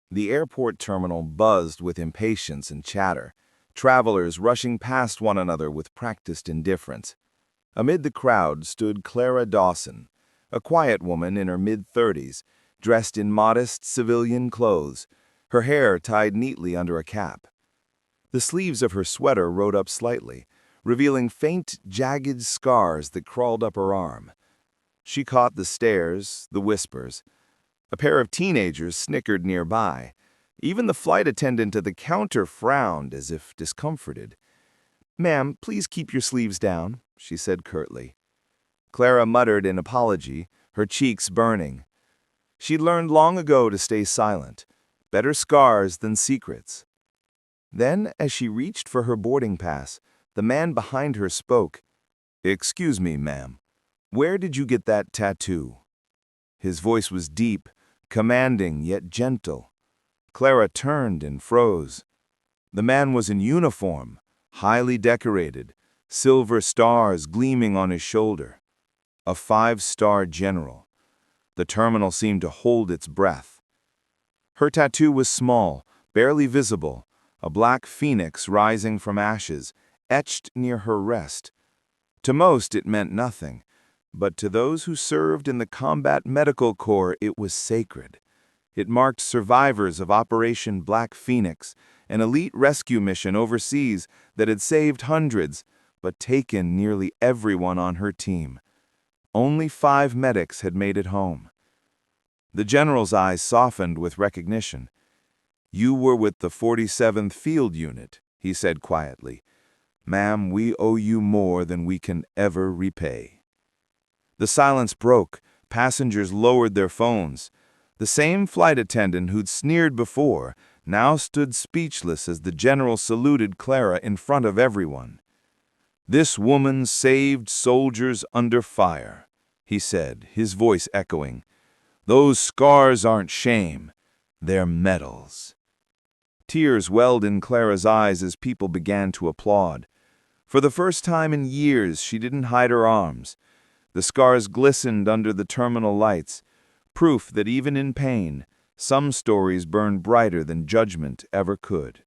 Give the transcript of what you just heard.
The airport terminal buzzed with impatience and chatter, travelers rushing past one another with practiced indifference. Amid the crowd stood Clara Dawson, a quiet woman in her mid-30s, dressed in modest civilian clothes, her hair tied neatly under a cap. The sleeves of her sweater rode up slightly, revealing faint, jagged scars that crawled up her arm. She caught the stares, the whispers. A pair of teenagers snickered nearby. Even the flight attendant at the counter frowned as if discomforted. "Ma'am, please keep your sleeves down," she said curtly. Clara muttered an apology, her cheeks burning. She'd learned long ago to stay silent. Better scars than secrets. Then, as she reached for her boarding pass, the man behind her spoke. "Excuse me, ma'am. Where did you get that tattoo?" His voice was deep, commanding yet gentle. Clara turned and froze. The man was in uniform, highly decorated, silver stars gleaming on his shoulder. A five-star general. The terminal seemed to hold its breath. Her tattoo was small, barely visible, a black phoenix rising from ashes, etched near her wrist. To most it meant nothing, but to those who served in the Combat Medical Corps it was sacred. It marked survivors of Operation Black Phoenix, an elite rescue mission overseas that had saved hundreds, but taken nearly everyone on her team. Only 5 medics had made it home. The general's eyes softened with recognition. "You were with the 47th Field Unit," he said quietly. "Ma'am, we owe you more than we can ever repay." The silence broke. Passengers lowered their phones. The same flight attendant who'd sneered before now stood speechless as the general saluted Clara in front of everyone. "This woman saved soldiers under fire," he said, his voice echoing. "Those scars aren't shame, they're medals." Tears welled in Clara's eyes as people began to applaud. For the first time in years, she didn't hide her arms. The scars glistened under the terminal lights, proof that even in pain, some stories burn brighter than judgment ever could.